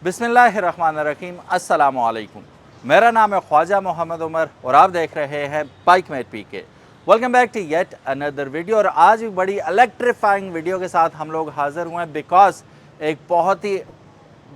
बिस्मिल्लाहिर्रहमानिर्रहीम, अस्सलामु अलैकुम। मेरा नाम है ख्वाजा मोहम्मद उमर और आप देख रहे हैं bike mate PK. Welcome back to yet another video. और आज भी बड़ी इलेक्ट्रीफाइंग वीडियो के साथ हम लोग हाज़िर हुए हैं बिकॉज एक बहुत ही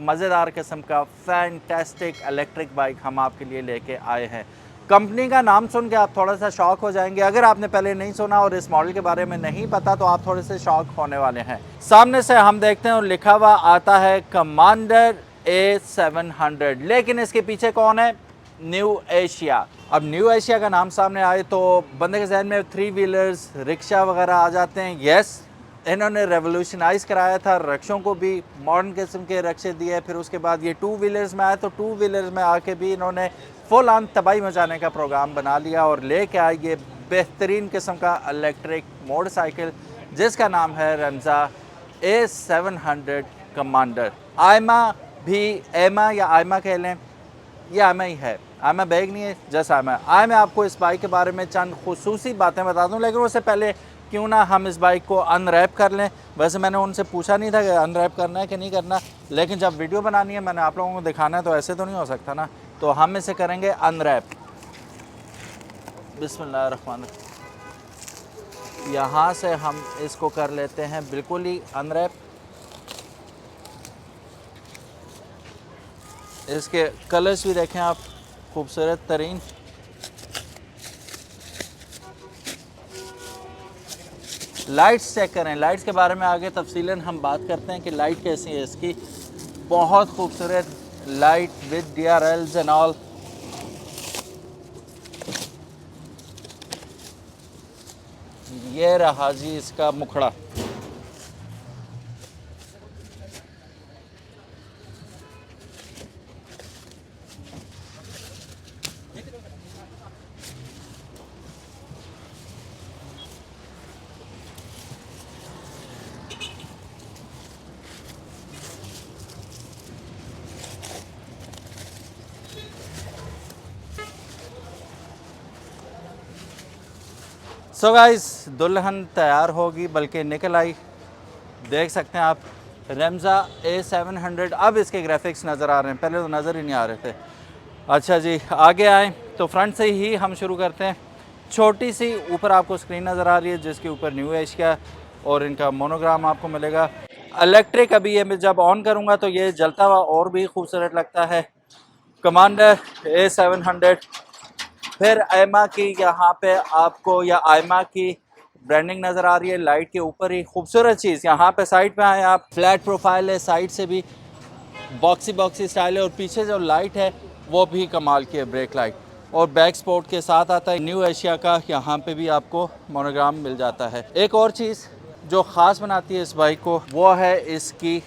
मज़ेदार किस्म का फैंटेस्टिक इलेक्ट्रिक बाइक हम आपके लिए लेके आए हैं। कंपनी का नाम सुन के आप थोड़ा सा शॉक हो जाएंगे। अगर आपने पहले नहीं सुना और इस मॉडल के बारे में नहीं पता तो आप थोड़े से शॉक होने वाले हैं। सामने से हम देखते हैं और लिखा हुआ आता है कमांडर A700, लेकिन इसके पीछे कौन है? New Asia. अब न्यू एशिया का नाम सामने आए तो बंदे के जहन में 3 व्हीलर्स रिक्शा वगैरह आ जाते हैं। यस, इन्होंने रेवोल्यूशनाइज कराया था, रक्षों को भी मॉडर्न किस्म के रक्षे दिए। फिर उसके बाद ये 2 व्हीलर्स में आए तो 2 व्हीलर्स में आके भी इन्होंने फुल ऑन तबाही मचाने का प्रोग्राम बना लिया और लेके आए ये बेहतरीन किस्म का इलेक्ट्रिक मोटरसाइकिल जिसका नाम है रेंजा A700 कमांडर। आयमा भी, एमा या आयमा कह लें, ये आयमा ही है। आयमा बैग नहीं है, जस्ट आयमा। आए मैं आपको इस बाइक के बारे में चंद खुसूसी बातें बता दूं, लेकिन उससे पहले क्यों ना हम इस बाइक को अनरैप कर लें। वैसे मैंने उनसे पूछा नहीं था कि अनरैप करना है कि नहीं करना, लेकिन जब वीडियो बनानी है, मैंने आप लोगों को दिखाना है, तो ऐसे तो नहीं हो सकता ना, तो हम इसे करेंगे अनरैप। बिस्मिल्लाहिर्रहमानिर्रहीम। यहाँ से हम इसको कर लेते हैं बिल्कुल ही अनरैप। इसके कलर्स भी देखें आप, खूबसूरत तरीन। लाइट्स चेक करें। लाइट्स के बारे में आगे तफसीलन हम बात करते हैं कि लाइट कैसी है इसकी। बहुत खूबसूरत light with DRLs and all. ये रहा जी इसका मुखड़ा। सो गाइस, दुल्हन तैयार होगी, बल्कि निकल आई। देख सकते हैं आप रेंजा A700। अब इसके ग्राफिक्स नज़र आ रहे हैं, पहले तो नज़र ही नहीं आ रहे थे। अच्छा जी, आगे आए तो फ्रंट से ही हम शुरू करते हैं। छोटी सी ऊपर आपको स्क्रीन नज़र आ रही है जिसके ऊपर न्यू एशिया और इनका मोनोग्राम आपको मिलेगा। इलेक्ट्रिक अभी ये मैं जब ऑन करूँगा तो ये जलता हुआ और भी खूबसूरत लगता है। Commander A700। फिर आयमा की यहाँ पे आपको, या आयमा की ब्रांडिंग नज़र आ रही है लाइट के ऊपर ही। खूबसूरत चीज़ यहाँ पे साइड पे आए आप, फ्लैट प्रोफाइल है, साइड से भी बॉक्सी बॉक्सी स्टाइल है, और पीछे जो लाइट है वो भी कमाल की है, ब्रेक लाइट। और बैक स्पोर्ट के साथ आता है न्यू एशिया का, यहाँ पे भी आपको मोनोग्राम मिल जाता है। एक और चीज़ जो ख़ास बनाती है इस बाइक को वो है इसकी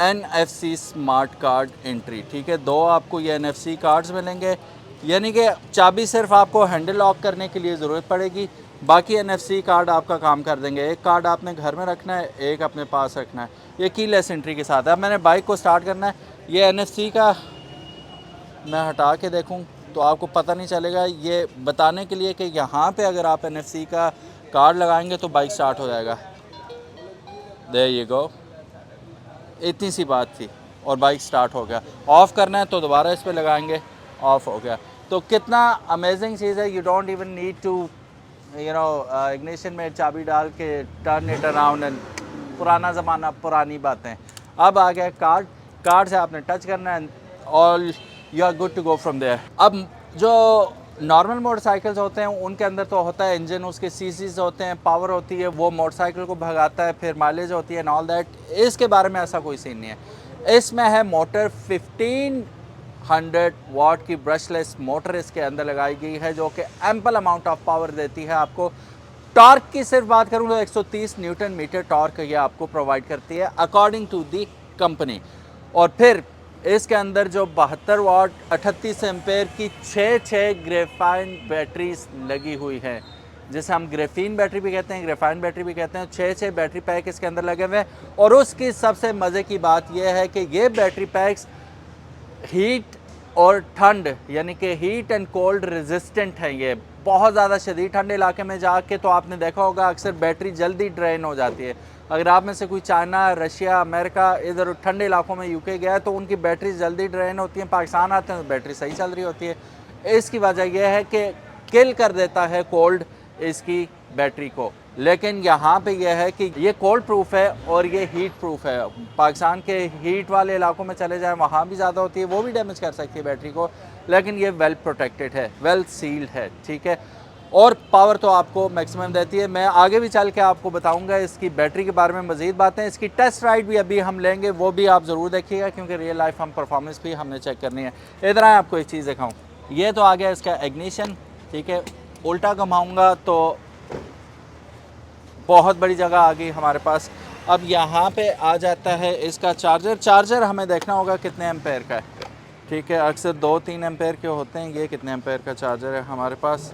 NFC स्मार्ट कार्ड एंट्री। ठीक है, 2 आपको ये NFC कार्ड्स मिलेंगे, यानी कि चाबी सिर्फ आपको हैंडल लॉक करने के लिए ज़रूरत पड़ेगी, बाकी NFC कार्ड आपका काम कर देंगे। एक कार्ड आपने घर में रखना है, एक अपने पास रखना है। ये कीलेस एंट्री के साथ है। अब मैंने बाइक को स्टार्ट करना है, ये NFC का मैं हटा के देखूं तो आपको पता नहीं चलेगा, ये बताने के लिए कि यहाँ पे अगर आप NFC का कार्ड लगाएंगे तो बाइक स्टार्ट हो जाएगा। देयर यू गो, इतनी सी बात थी और बाइक स्टार्ट हो गया। ऑफ़ करना है तो दोबारा इस पे लगाएंगे, ऑफ़ हो गया। तो कितना अमेजिंग चीज़ है। You don't even need to ignition में चाबी डाल के टर्न इट अराउंड एंड पुराना ज़माना, पुरानी बातें। अब आ गया कार्ड। कार्ड से आपने टच करना है और you are good to go from there. अब जो नॉर्मल मोटरसाइकिल्स होते हैं उनके अंदर तो होता है इंजन, उसके सीसीज होते हैं, पावर होती है, वो मोटरसाइकिल को भगाता है, फिर माइलेज होती है एंड ऑल दैट। इसके बारे में ऐसा कोई सीन नहीं है। इसमें है मोटर 1500 वाट की ब्रशलेस मोटर इसके अंदर लगाई गई है, जो कि एम्पल अमाउंट ऑफ पावर देती है आपको। टॉर्क की सिर्फ बात करूँ तो 130 न्यूटन मीटर टॉर्क ये आपको प्रोवाइड करती है अकॉर्डिंग टू दी कंपनी। और फिर इसके अंदर जो 72 वाट 38 एम्पेयर की 6 ग्रेफाइन बैटरीज लगी हुई हैं, जिसे हम ग्रेफीन बैटरी भी कहते हैं, ग्रेफाइन बैटरी भी कहते हैं। 6 बैटरी पैक इसके अंदर लगे हुए हैं। और उसकी सबसे मज़े की बात यह है कि ये बैटरी पैक्स हीट और ठंड, यानी कि हीट एंड कोल्ड रेजिस्टेंट है। ये बहुत ज़्यादा शदीद ठंडे इलाके में जाके तो आपने देखा होगा अक्सर बैटरी जल्दी ड्रेन हो जाती है, अगर आप में से कोई चाइना, रशिया, अमेरिका, इधर ठंडे इलाकों में यूके गया है तो उनकी बैटरी जल्दी ड्रेन होती है, पाकिस्तान आते हैं तो बैटरी सही चल रही होती है। इसकी वजह यह है कि किल कर देता है कोल्ड इसकी बैटरी को। लेकिन यहाँ पे यह है कि ये कोल्ड प्रूफ है और ये हीट प्रूफ है। पाकिस्तान के हीट वाले इलाकों में चले जाएं, वहाँ भी ज़्यादा होती है, वो भी डैमेज कर सकती है बैटरी को, लेकिन ये वेल प्रोटेक्टेड है, वेल सील्ड है, ठीक है। और पावर तो आपको मैक्सिमम देती है। मैं आगे भी चल के आपको बताऊंगा इसकी बैटरी के बारे में मज़ीद बातें। इसकी टेस्ट राइड भी अभी हम लेंगे, वो भी आप ज़रूर देखिएगा, क्योंकि रियल लाइफ हम परफॉर्मेंस भी हमने चेक करनी है। इधर आए आपको एक चीज़ दिखाऊँ। ये तो आ गया इसका इग्निशन, ठीक है। उल्टा घुमाऊँगा तो बहुत बड़ी जगह आ गई हमारे पास। अब यहाँ पे आ जाता है इसका चार्जर। चार्जर हमें देखना होगा कितने एम्पेयर का है, ठीक है। अक्सर 2-3 एम्पेयर के होते हैं, ये कितने एम्पेयर का चार्जर है हमारे पास।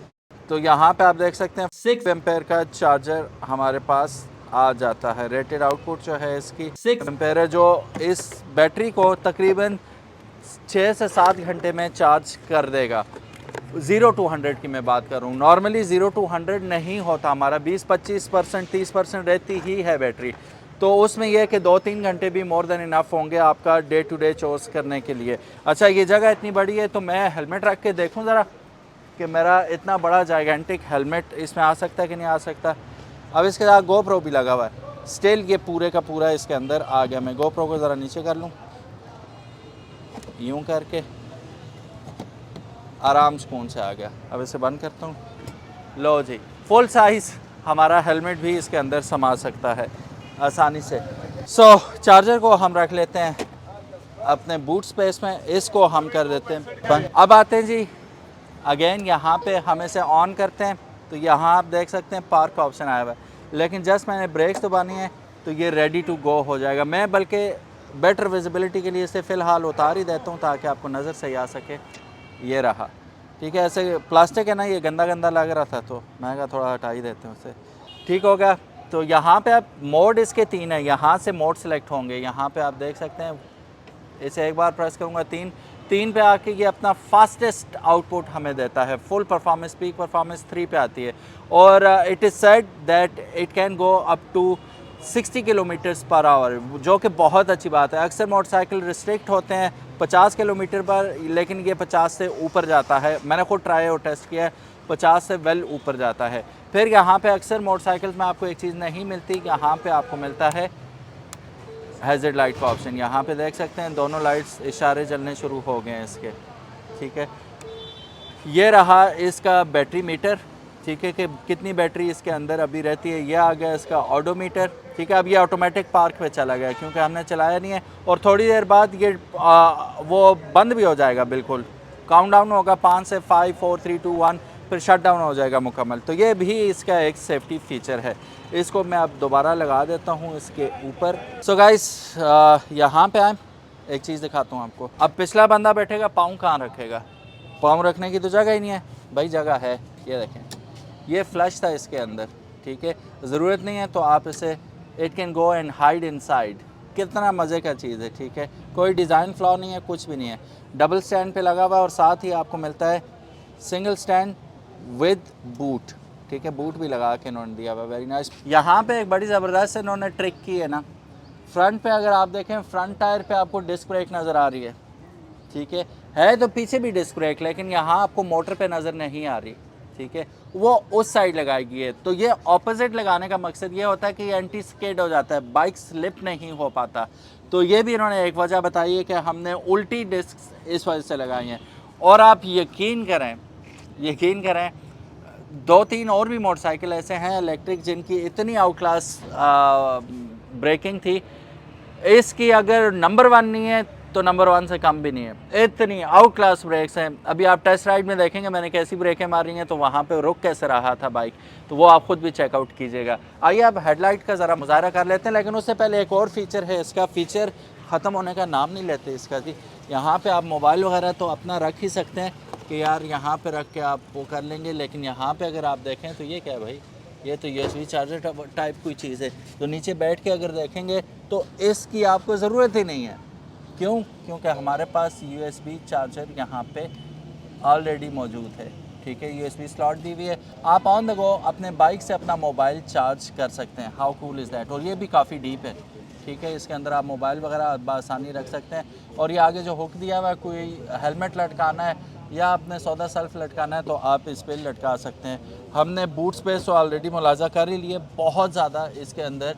तो यहाँ पे आप देख सकते हैं 6 एम्पेयर का चार्जर हमारे पास आ जाता है। रेटेड आउटपुट जो है इसकी 6 एम्पेयर है, जो इस बैटरी को तकरीबन 6 से 7 घंटे में चार्ज कर देगा। 0 to 100 की मैं बात कर रहा हूँ। नॉर्मली 0 to 100 नहीं होता हमारा, 20-25%, 30% रहती ही है बैटरी। तो उसमें यह है कि 2-3 घंटे भी मोर देन इनफ होंगे आपका डे टू डे चोर्स करने के लिए। अच्छा, ये जगह इतनी बड़ी है तो मैं हेलमेट रख के देखूँ ज़रा कि मेरा इतना बड़ा जाइगेंटिक हेलमेट इसमें आ सकता है कि नहीं आ सकता। अब इसके साथ GoPro भी लगा हुआ है, स्टिल ये पूरे का पूरा इसके अंदर आ गया। मैं GoPro को ज़रा नीचे कर लूँ, यूँ करके आराम सुकून से आ गया। अब इसे बंद करता हूँ। लो जी, फुल साइज़ हमारा हेलमेट भी इसके अंदर समा सकता है आसानी से। चार्जर को हम रख लेते हैं अपने बूट स्पेस में, इसको हम कर देते हैं बंद। अब आते हैं जी अगेन यहाँ पे हम इसे ऑन करते हैं तो यहाँ आप देख सकते हैं पार्क का ऑप्शन आया हुआ है, लेकिन जस्ट मैंने ब्रेक्स दबानी है तो ये रेडी टू गो हो जाएगा। मैं बल्कि बेटर विजिबिलिटी के लिए इसे फ़िलहाल उतार ही देता हूँ ताकि आपको नज़र सही आ सके। ये रहा, ठीक है। ऐसे प्लास्टिक है ना, ये गंदा गंदा लग रहा था तो मैं कहा थोड़ा हटा ही देते हैं उसे, ठीक हो गया। तो यहाँ पे आप मोड इसके 3 है, यहाँ से मोड सेलेक्ट होंगे। यहाँ पे आप देख सकते हैं, इसे एक बार प्रेस करूँगा, 3 पे आके ये अपना फास्टेस्ट आउटपुट हमें देता है। फुल परफॉर्मेंस, पीक परफॉर्मेंस 3 पे आती है और it is said that it can go up to 60 kilometres per hour, जो कि बहुत अच्छी बात है। अक्सर मोटरसाइकिल रिस्ट्रिक्ट होते हैं 50 किलोमीटर पर, लेकिन ये 50 से ऊपर जाता है। मैंने खुद ट्राई और टेस्ट किया है, 50 से वेल ऊपर जाता है। फिर यहाँ पे अक्सर मोटरसाइकिल्स में आपको एक चीज़ नहीं मिलती, यहाँ पे आपको मिलता है हैज़र्ड लाइट का ऑप्शन। यहाँ पे देख सकते हैं दोनों लाइट्स इशारे जलने शुरू हो गए हैं इसके, ठीक है। ये रहा इसका बैटरी मीटर, ठीक है, कि कितनी बैटरी इसके अंदर अभी रहती है। ये आ गया इसका ऑडोमीटर, ठीक है। अब ये ऑटोमेटिक पार्क पे चला गया क्योंकि हमने चलाया नहीं है, और थोड़ी देर बाद ये वो बंद भी हो जाएगा, बिल्कुल काउंटडाउन होगा 5 से 5, 4, 3, 2, 1, फिर शट डाउन हो जाएगा मुकम्मल। तो ये भी इसका एक सेफ्टी फीचर है। इसको मैं अब दोबारा लगा देता हूँ इसके ऊपर। सो गाइस, यहाँ पे आए, एक चीज़ दिखाता हूँ आपको। अब पिछला बंदा बैठेगा, पाँव कहाँ रखेगा? पाँव रखने की तो जगह ही नहीं है भाई। जगह है, ये देखें, ये फ्लश था इसके अंदर, ठीक है। ज़रूरत नहीं है तो आप इसे, it can go and hide inside. कितना मज़े का चीज़ है, ठीक है। कोई डिज़ाइन फ्लॉ नहीं है, कुछ भी नहीं है। डबल स्टैंड पे लगा हुआ है और साथ ही आपको मिलता है सिंगल स्टैंड विद बूट, ठीक है। बूट भी लगा के इन्होंने दिया हुआ, वेरी नाइस। यहाँ पे एक बड़ी ज़बरदस्त इन्होंने ट्रिक की है ना, फ्रंट पे अगर आप देखें, फ्रंट टायर पे आपको डिस्क ब्रेक नज़र आ रही है, ठीक है तो पीछे भी डिस्क ब्रेक, लेकिन यहाँ आपको मोटर पे नज़र नहीं आ रही, ठीक है। वो उस साइड लगाई गई है। तो ये ऑपोजिट लगाने का मकसद ये होता है कि एंटी स्किड हो जाता है, बाइक स्लिप नहीं हो पाता। तो ये भी इन्होंने एक वजह बताई है कि हमने उल्टी डिस्क इस वजह से लगाई हैं। और आप यकीन करें 2-3 और भी मोटरसाइकिल ऐसे हैं इलेक्ट्रिक जिनकी इतनी आउट क्लास ब्रेकिंग थी। इसकी अगर नंबर 1 नहीं है तो नंबर 1 से कम भी नहीं है, इतनी आउट क्लास ब्रेक्स हैं। अभी आप टेस्ट राइड में देखेंगे मैंने कैसी ब्रेकें मारी हैं, तो वहाँ पे रुक कैसे रहा था बाइक, तो वो आप खुद भी चेकआउट कीजिएगा। आइए अब हेडलाइट का ज़रा मुज़ाहरा कर लेते हैं, लेकिन उससे पहले एक और फीचर है इसका। फ़ीचर ख़त्म होने का नाम नहीं लेते इसका जी। यहाँ पे आप मोबाइल वगैरह तो अपना रख ही सकते हैं कि यार यहाँ पे रख के आप वो कर लेंगे, लेकिन यहाँ पे अगर आप देखें तो ये क्या है भाई, ये तो USB चार्जर टाइप कोई चीज़ है। तो नीचे बैठ के अगर देखेंगे तो इसकी आपको ज़रूरत ही नहीं है। क्यों? क्योंकि हमारे पास USB चार्जर यहाँ पे ऑलरेडी मौजूद है, ठीक है, USB स्लॉट दी हुई है। आप ऑन द गो अपने बाइक से अपना मोबाइल चार्ज कर सकते हैं। How cool is that. और ये भी काफ़ी डीप है, ठीक है, इसके अंदर आप मोबाइल वगैरह बआसानी रख सकते हैं। और ये आगे जो हुक दिया हुआ है, कोई हेलमेट लटकाना है या आपने सौदा सेल्फ लटकाना है तो आप इस पर लटका सकते हैं। हमने बूट स्पेस तो ऑलरेडी मुलाजा कर ही लिए, बहुत ज़्यादा इसके अंदर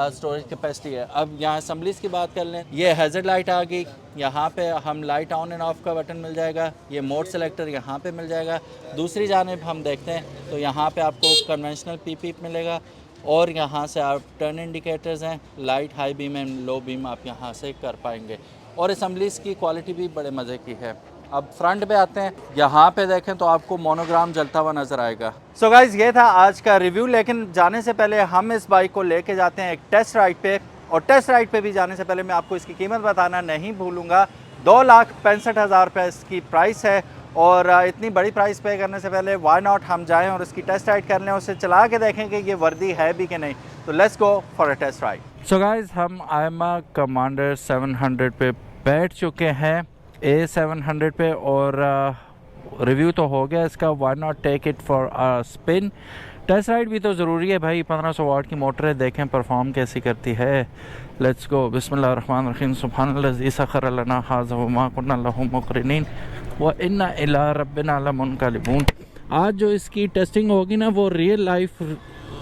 स्टोरेज कैपेसिटी है। अब यहाँ असम्बलीज़ की बात कर लें, ये हैज़र्ड लाइट आ गई, यहाँ पे हम लाइट ऑन एंड ऑफ का बटन मिल जाएगा, ये मोड सेलेक्टर यहाँ पे मिल जाएगा। दूसरी जानिब हम देखते हैं तो यहाँ पे आपको कन्वेंशनल पीप मिलेगा और यहाँ से आप टर्न इंडिकेटर्स हैं, light high beam and low beam आप यहाँ से कर पाएंगे। और असम्बलीज़ की क्वालिटी भी बड़े मज़े की है। अब फ्रंट पे आते हैं, यहाँ पे देखें तो आपको मोनोग्राम जलता हुआ नज़र आएगा। सो गाइज़ ये था आज का रिव्यू, लेकिन जाने से पहले हम इस बाइक को लेके जाते हैं एक टेस्ट राइड पे। और टेस्ट राइड पे भी जाने से पहले मैं आपको इसकी कीमत बताना नहीं भूलूँगा। 2,65,000 रुपये इसकी प्राइस है। और इतनी बड़ी प्राइस पे करने से पहले वाई नॉट हम जाएँ और इसकी टेस्ट राइड कर लें, उसे चला के देखें कि ये वर्दी है भी कि नहीं। तो let's go for a test ride. So guys हम आयमा कमांडर 700 पे बैठ चुके हैं, A700 पे, और रिव्यू तो हो गया इसका। Why not take it for a spin. Test ride भी तो ज़रूरी है भाई, 1500 वाट की मोटर है, देखें परफॉर्म कैसी करती है। Let's go. बिस्मिल्लाहिर्रहमानिर्रहीम। सुब्हानल्लज़ी सख़र लना हाज़ा व मा कुन्ना लहू मुक़रिनीन व इन्ना इला रब्बिना लमुनक़लिबून। आज जो इसकी टेस्टिंग होगी ना, वो रियल लाइफ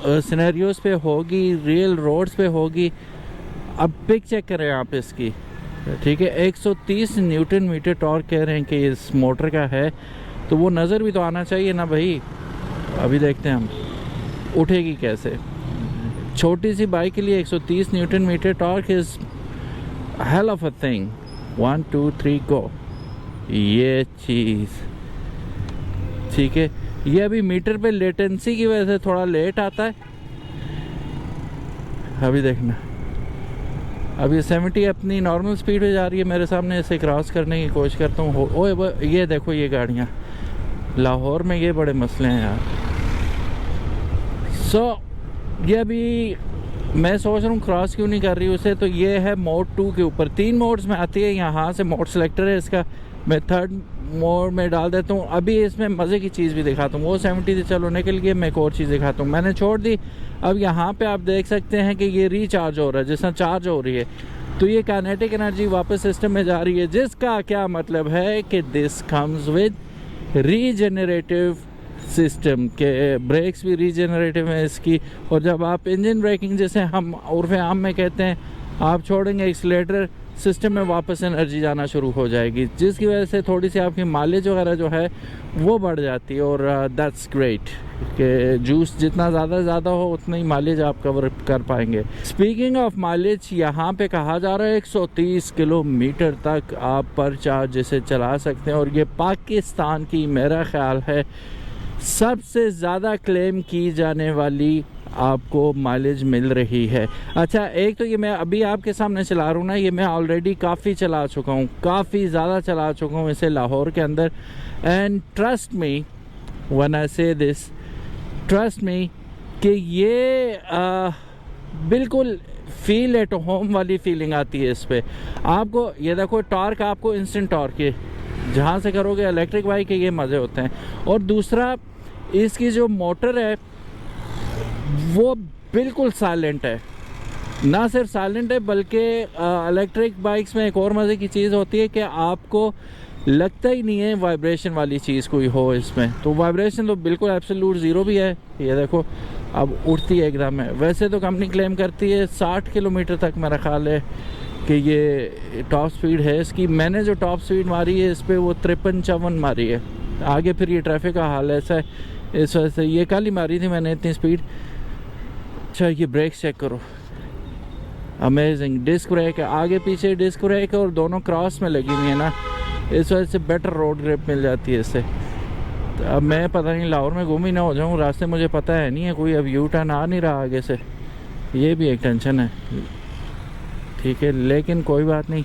सिनेरियोज़ पे होगी, रियल रोड्स पे होगी। अब पिक चेक करें आप इसकी, ठीक है, 130 न्यूटन मीटर टॉर्क कह रहे हैं कि इस मोटर का है, तो वो नज़र भी तो आना चाहिए ना भाई। अभी देखते हैं हम उठेगी कैसे। छोटी सी बाइक के लिए 130 newton metre torque is hell of a thing. 1 2 3 go. ये चीज़ ठीक है, ये अभी मीटर पे लेटेंसी की वजह से थोड़ा लेट आता है। अभी देखना, अभी 70 अपनी नॉर्मल स्पीड पे जा रही है मेरे सामने, इसे क्रॉस करने की कोशिश करता हूँ। ओए ये देखो, ये गाड़ियाँ लाहौर में ये बड़े मसले हैं यार। ये अभी मैं सोच रहा हूँ क्रॉस क्यों नहीं कर रही उसे। तो ये है मोड 2 के ऊपर 3 मोड्स में आती है, यहाँ से मोड सेलेक्टर है इसका, मैं थर्ड मोड में डाल देता हूँ। अभी इसमें मज़े की चीज़ भी दिखाता हूँ, वो 70 से चलाने के लिए मैं एक और चीज़ दिखाता हूँ, मैंने छोड़ दी। अब यहाँ पे आप देख सकते हैं कि ये रिचार्ज हो रहा है, जिसमें चार्ज हो रही है, तो ये काइनेटिक एनर्जी वापस सिस्टम में जा रही है, जिसका क्या मतलब है कि this comes with regenerative system के ब्रेक्स भी रीजेनरेटिव है इसकी। और जब आप इंजन ब्रेकिंग, जैसे हम उर्फ आम में कहते हैं, आप छोड़ेंगे एक्सीलरेटर, सिस्टम में वापस एनर्जी जाना शुरू हो जाएगी, जिसकी वजह से थोड़ी सी आपकी माइलेज वगैरह जो है वो बढ़ जाती है। और दैट्स ग्रेट कि जूस जितना ज़्यादा हो उतना ही माइलेज आप कवर कर पाएंगे। स्पीकिंग ऑफ माइलेज, यहाँ पे कहा जा रहा है 130 किलोमीटर तक आप पर चार्ज इसे चला सकते हैं। और ये पाकिस्तान की मेरा ख्याल है सबसे ज़्यादा क्लेम की जाने वाली आपको माइलेज मिल रही है। अच्छा, एक तो ये मैं अभी आपके सामने चला रहा हूँ ना, ये मैं ऑलरेडी काफ़ी चला चुका हूँ, काफ़ी ज़्यादा चला चुका हूँ इसे लाहौर के अंदर। And trust me when I से दिस, ट्रस्ट मी कि ये बिल्कुल फील एट होम वाली फीलिंग आती है इस पर। आपको ये देखो, टॉर्क आपको इंस्टेंट टॉर्क है, जहाँ से करोगे इलेक्ट्रिक बाइक के ये मज़े होते हैं। और दूसरा, इसकी जो मोटर है वो बिल्कुल साइलेंट है, ना सिर्फ साइलेंट है बल्कि इलेक्ट्रिक बाइक्स में एक और मज़े की चीज़ होती है कि आपको लगता ही नहीं है वाइब्रेशन वाली चीज़ कोई हो इसमें। तो वाइब्रेशन तो बिल्कुल एब्सोल्यूट ज़ीरो भी है, ये देखो अब उठती है एकदम है। वैसे तो कंपनी क्लेम करती है 60 किलोमीटर तक, मेरा ख्याल है कि ये टॉप स्पीड है इसकी। मैंने जो टॉप स्पीड मारी है इस पर वो 53-54 मारी है। आगे फिर ये ट्रैफिक का हाल ऐसा है, इस वजह से ये कल ही मारी थी मैंने इतनी स्पीड। अच्छा, ये ब्रेक्स चेक करो, अमेजिंग। डिस्क ब्रेक है, आगे पीछे डिस्क ब्रेक है और दोनों क्रॉस में लगी हुई है ना, इस वजह से बेटर रोड ग्रिप मिल जाती है इससे। तो अब मैं पता नहीं लाहौर में गुम ही ना हो जाऊँ, रास्ते मुझे पता है नहीं है कोई, अब यू टर्न आ नहीं रहा आगे से, ये भी एक टेंशन है। ठीक है, लेकिन कोई बात नहीं,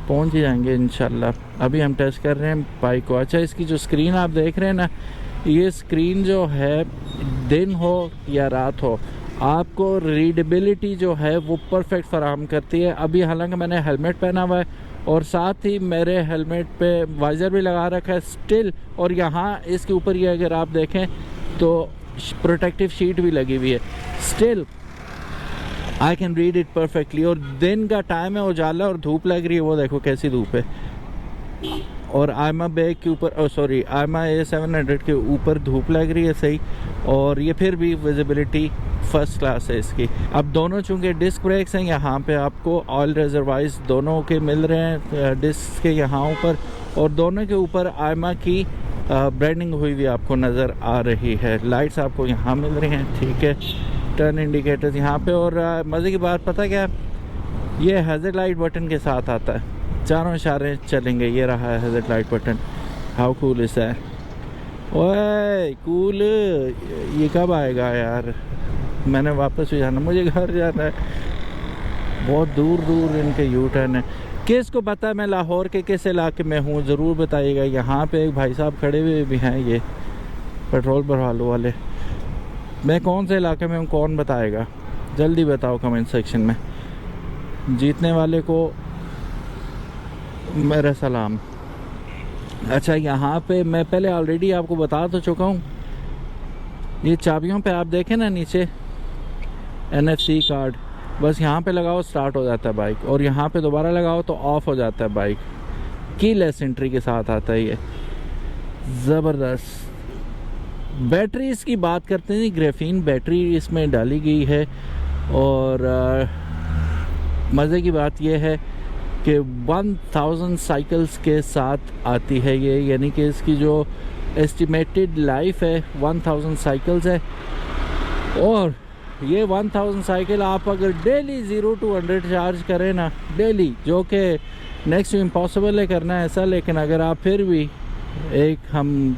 पहुंच ही जाएंगे इंशाल्लाह। अभी हम टेस्ट कर रहे हैं बाइक को। अच्छा, इसकी जो स्क्रीन आप देख रहे हैं ना, ये स्क्रीन जो है दिन हो या रात हो, आपको रीडेबिलिटी जो है वो परफेक्ट फराहम करती है। अभी हालांकि मैंने हेलमेट पहना हुआ है और साथ ही मेरे हेलमेट पे वाइज़र भी लगा रखा है स्टिल, और यहाँ इसके ऊपर ये अगर आप देखें तो प्रोटेक्टिव शीट भी लगी हुई है, still I can read it perfectly. और दिन का टाइम है, उजाला और धूप लग रही है, वो देखो कैसी धूप है। और आयमा बैग के ऊपर सॉरी आयमा A700 के ऊपर धूप लग रही है सही, और ये फिर भी विजिबिलिटी फर्स्ट क्लास है इसकी। अब दोनों चूँकि डिस्क ब्रेक्स हैं, यहाँ पे आपको ऑयल रिजर्वाइज दोनों के मिल रहे हैं डिस्क के यहाँ ऊपर, और दोनों के ऊपर आयमा की ब्रांडिंग हुई हुई आपको नज़र आ रही है। लाइट्स आपको यहाँ मिल रही हैं, ठीक है, टर्न इंडिकेटर्स यहाँ पे। और मज़े की बात पता क्या, ये हैज़र्ड लाइट बटन के साथ आता है, चारों इशारे चलेंगे। ये रहा है hazard light button. How cool is है, ओए कूल। ये कब आएगा यार, मैंने वापस भी जाना, मुझे घर जाना है, बहुत दूर दूर इनके यू टर्न है। किस को पता है मैं लाहौर के किस इलाके में हूँ, ज़रूर बताइएगा। यहाँ पे एक भाई साहब खड़े हुए भी हैं, ये पेट्रोल भरवालो वाले। मैं कौन से इलाके में हूँ कौन बताएगा, जल्दी बताओ कमेंट सेक्शन में। जीतने वाले को मेरा सलाम। अच्छा, यहाँ पे मैं पहले ऑलरेडी आपको बता तो चुका हूँ, ये चाबियों पे आप देखें ना नीचे NFC कार्ड, बस यहाँ पे लगाओ स्टार्ट हो जाता है बाइक, और यहाँ पे दोबारा लगाओ तो ऑफ हो जाता है बाइक। कीलेस एंट्री के साथ आता है ये, ज़बरदस्त। बैटरी इसकी बात करते हैं, ग्रेफीन बैटरी इसमें डाली गई है, और मज़े की बात यह है कि 1000 साइकिल्स के साथ आती है ये, यानी कि इसकी जो एस्टिमेटेड लाइफ है 1000 साइकिल्स है। और ये 1000 साइकिल आप अगर डेली 0 to 100 चार्ज करें ना डेली, जो कि नेक्स्ट टू इम्पॉसिबल है करना ऐसा, लेकिन अगर आप फिर भी एक हम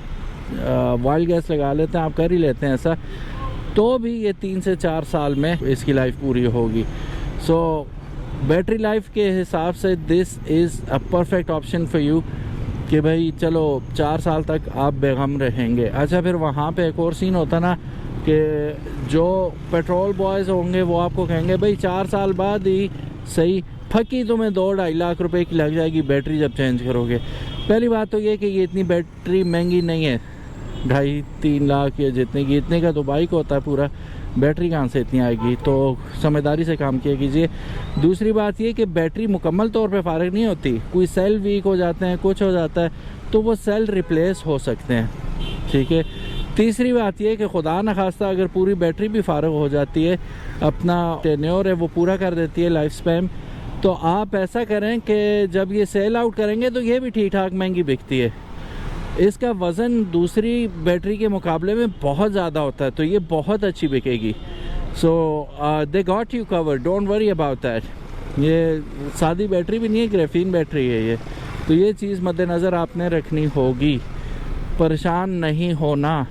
वाइल्ड गैस लगा लेते हैं, आप कर ही लेते हैं ऐसा, तो भी ये 3 से 4 साल में इसकी लाइफ पूरी होगी। सो बैटरी लाइफ के हिसाब से this is a perfect option for you कि भाई चलो 4 साल तक आप बेगम रहेंगे। अच्छा, फिर वहाँ पे एक और सीन होता ना कि जो पेट्रोल बॉयज़ होंगे वो आपको कहेंगे भाई 4 साल बाद ही सही, फकी तुम्हें 2-2.5 लाख रुपए की लग जाएगी बैटरी जब चेंज करोगे। पहली बात तो ये कि ये इतनी बैटरी महंगी नहीं है, 2.5-3 लाख या जितने की, इतने का तो बाइक होता है पूरा, बैटरी कहाँ से इतनी आएगी, तो समझदारी से काम किया कीजिए। दूसरी बात ये कि बैटरी मुकम्मल तौर पे फारिग नहीं होती, कोई सेल वीक हो जाते हैं, कुछ हो जाता है, तो वो सेल रिप्लेस हो सकते हैं, ठीक है। तीसरी बात ये कि खुदा न खास्ता अगर पूरी बैटरी भी फारिग हो जाती है, अपना टेन्योर है वो पूरा कर देती है लाइफ स्पैन, तो आप ऐसा करें कि जब ये सेल आउट करेंगे तो ये भी ठीक ठाक महंगी बिकती है। इसका वज़न दूसरी बैटरी के मुकाबले में बहुत ज़्यादा होता है, तो ये बहुत अच्छी बिकेगी। So they got you cover, don't worry about that. ये सादी बैटरी भी नहीं है, ग्रेफीन बैटरी है ये, तो ये चीज़ मद्देनज़र आपने रखनी होगी, परेशान नहीं होना।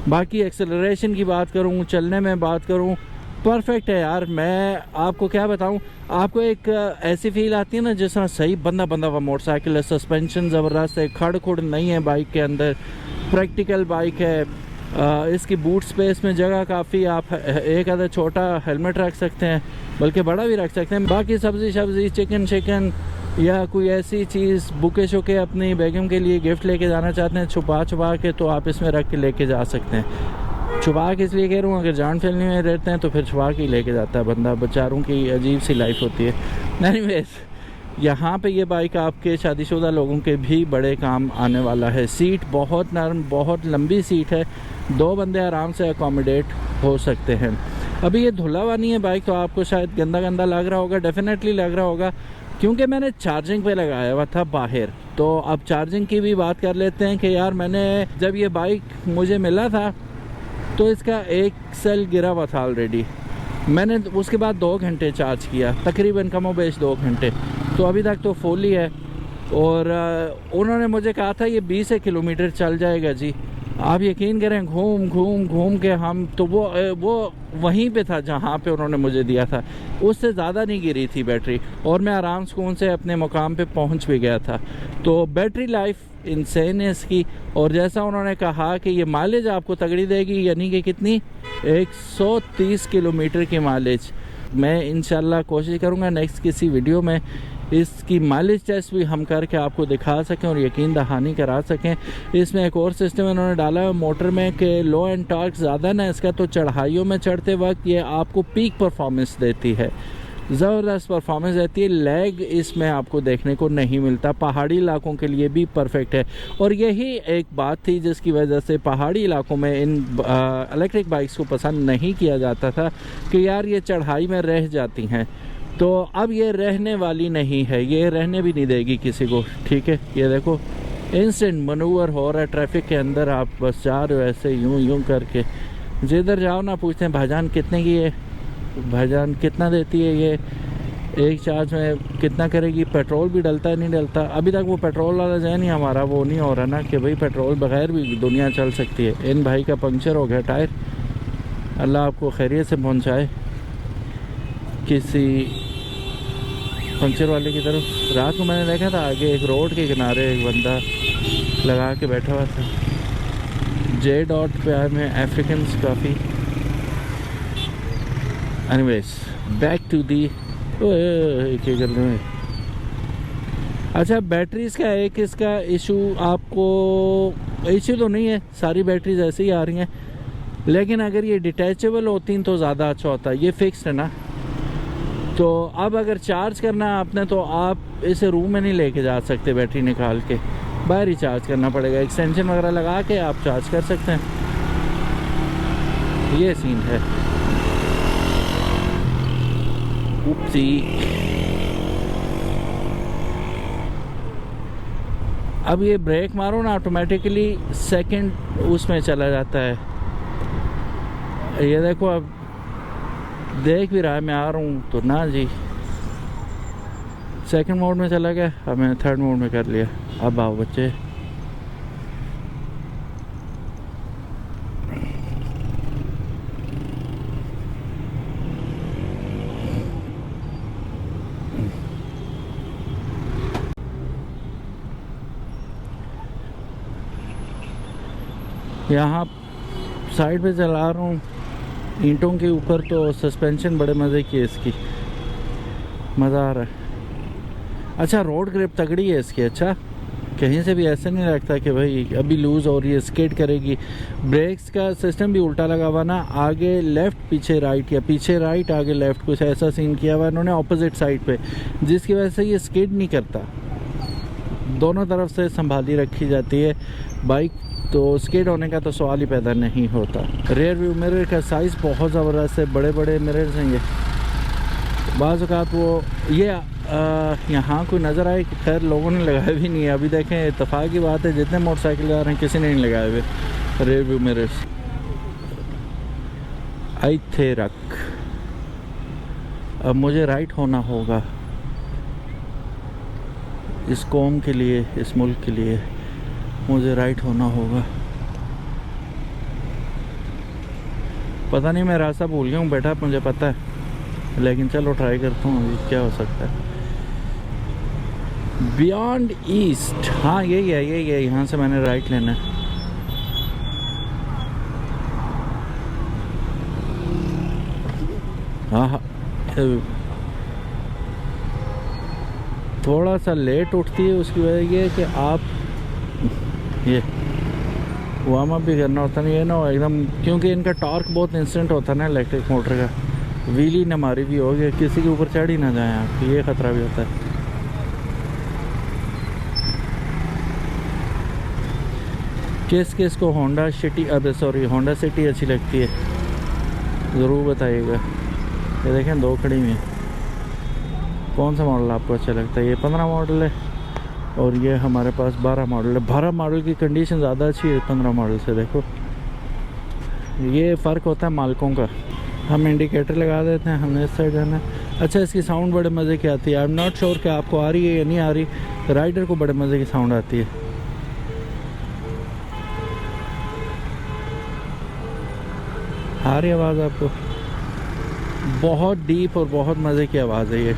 बाकी एक्सेलरेशन की बात करूँ, चलने में बात करूँ, परफेक्ट है यार। मैं आपको क्या बताऊं, आपको एक ऐसी फील आती है ना जिस तरह सही बंदा हुआ मोटरसाइकिल है, सस्पेंशन ज़बरदस्त है, खड़ खुड़ नहीं है बाइक के अंदर, प्रैक्टिकल बाइक है। इसकी बूट स्पेस में जगह काफ़ी, आप एक आधा छोटा हेलमेट रख सकते हैं, बल्कि बड़ा भी रख सकते हैं। बाकी सब्ज़ी चिकन शिकन या कोई ऐसी चीज़ बुके शुके अपनी बेगम के लिए गिफ्ट लेके जाना चाहते हैं छुपा के, तो आप इसमें रख के लेके जा सकते हैं। छुपा के इसलिए कह रहा हूँ, अगर जान फैलने में रहते हैं तो फिर छुपा के ही लेके जाता है बंदा, बेचारों की अजीब सी लाइफ होती है। एनीवेज, यहाँ पे ये बाइक आपके शादीशुदा लोगों के भी बड़े काम आने वाला है। सीट बहुत नरम, बहुत लंबी सीट है, 2 बंदे आराम से अकोमोडेट हो सकते हैं। अभी ये धुला हुआ नहीं है बाइक, तो आपको शायद गंदा लग रहा होगा, डेफिनेटली लग रहा होगा, क्योंकि मैंने चार्जिंग पे लगाया हुआ था बाहर। तो अब चार्जिंग की भी बात कर लेते हैं कि यार मैंने जब ये बाइक मुझे मिला था तो इसका एक सेल गिरा हुआ था ऑलरेडी, मैंने उसके बाद 2 घंटे चार्ज किया, तकरीबन कमोबेश 2 घंटे, तो अभी तक तो फुल ही है। और उन्होंने मुझे कहा था ये 20 किलोमीटर चल जाएगा जी। आप यकीन करें, घूम के हम तो वो वहीं पे था जहाँ पे उन्होंने मुझे दिया था, उससे ज़्यादा नहीं गिरी थी बैटरी, और मैं आराम सुकून से अपने मुकाम पे पहुँच भी गया था। तो बैटरी लाइफ इंसेन है इसकी, और जैसा उन्होंने कहा कि ये माइलेज आपको तगड़ी देगी, यानी कि कितनी, 130 किलोमीटर की माइलेज। मैं इंशाल्लाह कोशिश करूँगा नेक्स्ट किसी वीडियो में इसकी माइलेज टेस्ट भी हम करके आपको दिखा सकें और यकीन दहानी करा सकें। इसमें एक और सिस्टम इन्होंने डाला है मोटर में कि लो एंड टॉर्क ज़्यादा ना इसका, तो चढ़ाइयों में चढ़ते वक्त ये आपको पीक परफॉर्मेंस देती है, ज़बरदस्त परफॉर्मेंस देती है। लैग इसमें आपको देखने को नहीं मिलता, पहाड़ी इलाकों के लिए भी परफेक्ट है। और यही एक बात थी जिसकी वजह से पहाड़ी इलाकों में इन इलेक्ट्रिक बाइक्स को पसंद नहीं किया जाता था कि यार ये चढ़ाई में रह जाती हैं। तो अब ये रहने वाली नहीं है, ये रहने भी नहीं देगी किसी को, ठीक है। ये देखो इंस्टेंट मनूवर हो रहा है ट्रैफिक के अंदर, आप बस जा रहे हो ऐसे यूं करके, जिधर जाओ ना पूछते हैं भाईजान कितने की है, भाईजान कितना देती है ये, एक चार्ज में कितना करेगी, पेट्रोल भी डलता है नहीं डलता। अभी तक वो पेट्रोल वाला जो है नहीं हमारा वो नहीं हो रहा ना कि भाई पेट्रोल बगैर भी दुनिया चल सकती है। इन भाई का पंक्चर हो गया टायर, अल्लाह आपको खैरियत से पहुंचाए किसी पंक्चर वाले की तरफ। रात को मैंने देखा था आगे एक रोड के किनारे एक बंदा लगा के बैठा हुआ था। जे डॉट पे आए में अफ्रीकन्स काफ़ी। एनीवेज बैक टू दी क्या कर रहे हैं। अच्छा बैटरीज़ का एक इसका इशू, आपको इशू तो नहीं है, सारी बैटरीज ऐसे ही आ रही हैं, लेकिन अगर ये डिटैचेबल होती तो ज़्यादा अच्छा होता। ये फिक्स्ड है ना, तो अब अगर चार्ज करना है आपने तो आप इसे रूम में नहीं लेके जा सकते, बैटरी निकाल के बाहर ही चार्ज करना पड़ेगा। एक्सटेंशन वगैरह लगा के आप चार्ज कर सकते हैं, ये सीन है। उपसी अब ये ब्रेक मारो ना ऑटोमेटिकली सेकंड उसमें चला जाता है। ये देखो अब देख भी रहा है मैं आ रहा हूँ तो ना जी, सेकंड मोड में चला गया, अब मैंने थर्ड मोड में कर लिया। अब आओ बच्चे, यहाँ साइड पे चला रहा हूँ ईंटों के ऊपर, तो सस्पेंशन बड़े मज़े की है इसकी, मज़ा आ रहा है। अच्छा रोड ग्रिप तगड़ी है इसकी, अच्छा कहीं से भी ऐसे नहीं लगता कि भाई अभी लूज़ हो रही है, स्किड करेगी। ब्रेक्स का सिस्टम भी उल्टा लगा हुआ ना, आगे लेफ़्ट पीछे राइट या पीछे राइट आगे लेफ़्ट, कुछ ऐसा सीन किया हुआ इन्होंने ऑपोजिट साइड पे, जिसकी वजह से ये स्किड नहीं करता, दोनों तरफ से संभाली रखी जाती है बाइक, तो स्किड होने का तो सवाल ही पैदा नहीं होता। रेयर व्यू मिरर का साइज़ बहुत ज़बरदस्त है, बड़े बड़े मिरर्स हैं ये। बाज़ औक़ात वो ये यहाँ कोई नज़र आए कि खैर लोगों ने लगाए भी नहीं है अभी, देखें इत्तेफाक की बात है जितने मोटरसाइकिल जा रहे हैं किसी ने नहीं लगाए हुए रेयर व्यू मिरर्स। आई थे रख, अब मुझे राइट होना होगा इस कौम के लिए, इस मुल्क के लिए मुझे राइट होना होगा। पता नहीं मैं रास्ता भूल गया हूँ बेटा, मुझे पता है, लेकिन चलो ट्राई करता हूँ अभी क्या हो सकता है। बियॉन्ड ईस्ट, हाँ यही है, यहाँ से मैंने राइट लेना है। हाँ थोड़ा सा लेट उठती है, उसकी वजह ये है कि आप ये वार्म अप भी करना होता नहीं है ना एकदम, क्योंकि इनका टॉर्क बहुत इंस्टेंट होता है ना इलेक्ट्रिक मोटर का। व्हीली न हमारी भी हो गया, किसी के ऊपर चढ़ ही ना जाए आप, ये ख़तरा भी होता है। किस को होंडा सिटी, अब सॉरी होंडा सिटी अच्छी लगती है ज़रूर बताइएगा। ये देखें दो खड़ी में, कौन सा मॉडल आपको अच्छा लगता है? ये 15 मॉडल है और ये हमारे पास 12 मॉडल है। 12 मॉडल की कंडीशन ज़्यादा अच्छी है 15 मॉडल से। देखो ये फ़र्क होता है मालिकों का। हम इंडिकेटर लगा देते हैं, हमने इस साइड जाना है। अच्छा इसकी साउंड बड़े मज़े की आती है, आई एम नॉट श्योर कि आपको आ रही है या नहीं आ रही, राइडर को बड़े मज़े की साउंड आती है। आ रही आवाज़ आपको? बहुत डीप और बहुत मज़े की आवाज़ है ये।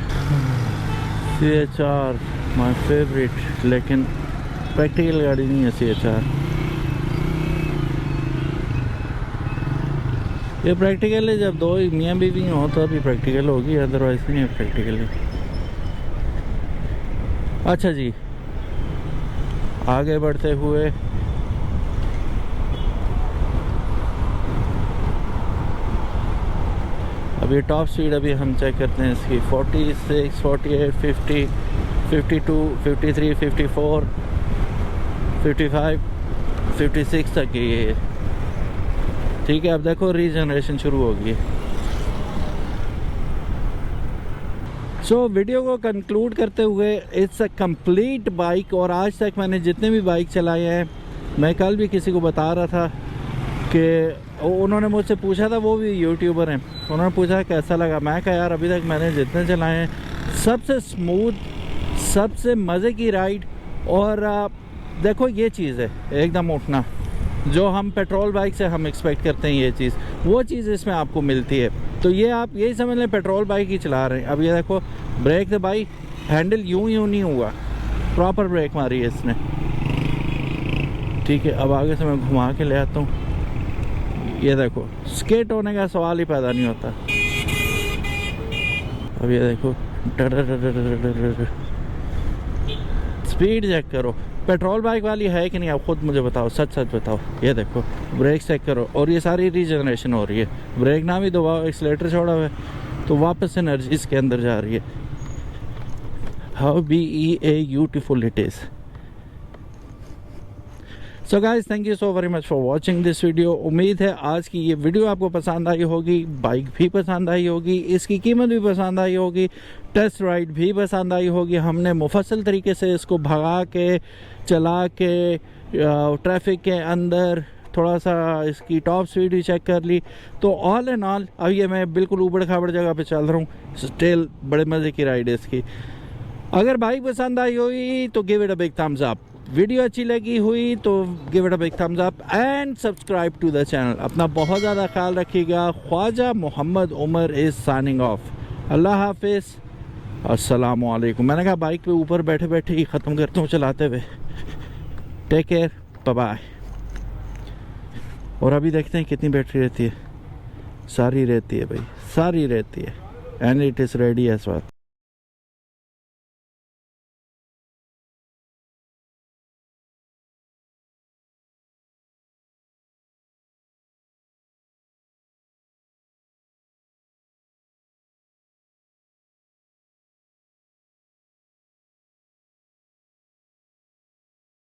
CHR माय फेवरेट, लेकिन प्रैक्टिकल गाड़ी नहीं है CHR। ये प्रैक्टिकल है जब दो मियाँ बीवी हो तो अभी प्रैक्टिकल होगी, अदरवाइज नहीं है प्रैक्टिकल है। अच्छा जी, आगे बढ़ते हुए अभी टॉप स्पीड अभी हम चेक करते हैं इसकी 46, 48, 50, 52, 53, 54, 55, 56 तक की है। ठीक है, अब देखो रीजनरेशन शुरू होगी। सो वीडियो को कंक्लूड करते हुए, इट्स अ कंप्लीट बाइक। और आज तक मैंने जितने भी बाइक चलाए हैं, मैं कल भी किसी को बता रहा था कि उन्होंने मुझसे पूछा था, वो भी यूट्यूबर हैं, उन्होंने पूछा कैसा लगा। मैं कहा यार अभी तक मैंने जितने चलाए हैं सबसे स्मूथ, सबसे मज़े की राइड। और देखो ये चीज़ है एकदम उठना, जो हम पेट्रोल बाइक से हम एक्सपेक्ट करते हैं, ये चीज़ वो चीज़ इसमें आपको मिलती है। तो ये आप यही समझ लें पेट्रोल बाइक ही चला रहे हैं। अब ये देखो ब्रेक दबाई, हैंडल यूं नहीं हुआ, प्रॉपर ब्रेक मारी है इसने। ठीक है, अब आगे से मैं घुमा के ले आता हूँ। ये देखो स्केट होने का सवाल ही पैदा नहीं होता। अब ये देखो स्पीड चेक करो, पेट्रोल बाइक वाली है कि नहीं, आप खुद मुझे बताओ, सच सच बताओ। ये देखो ब्रेक चेक करो, और ये सारी रीजनरेशन हो रही है। ब्रेक ना भी दबाओ, एक्सीलेटर छोड़ा हुआ है तो वापस एनर्जी इसके अंदर जा रही है। How beautiful it is. So guys, thank you so very much for watching this video. उम्मीद है आज की ये वीडियो आपको पसंद आई होगी, बाइक भी पसंद आई होगी, इसकी कीमत भी पसंद आई होगी, टेस्ट राइड भी पसंद आई होगी। हमने मुफस्सल तरीके से इसको भगा के, चला के, ट्रैफिक के अंदर थोड़ा सा इसकी टॉप स्पीड भी चेक कर ली। तो ऑल एंड ऑल अब ये मैं बिल्कुल ऊबड़ खाबड़ जगह पे चल रहा हूँ, स्टिल बड़े मज़े की राइड है इसकी। अगर बाइक पसंद आई हुई तो give it a big thumbs up. Video अच्छी लगी हुई तो give it a big thumbs up and subscribe to the channel. अपना बहुत ज़्यादा ख्याल रखिएगा। Khwaja Mohammad Umar is signing off. Allah हाफिज़, अस्सलामु अलैकुम। मैंने कहा बाइक पे ऊपर बैठे बैठे ही ख़त्म करता हूँ चलाते हुए। Take care, bye bye. और अभी देखते हैं कितनी बैटरी रहती है। सारी रहती है भाई, सारी रहती है, and it is ready as well.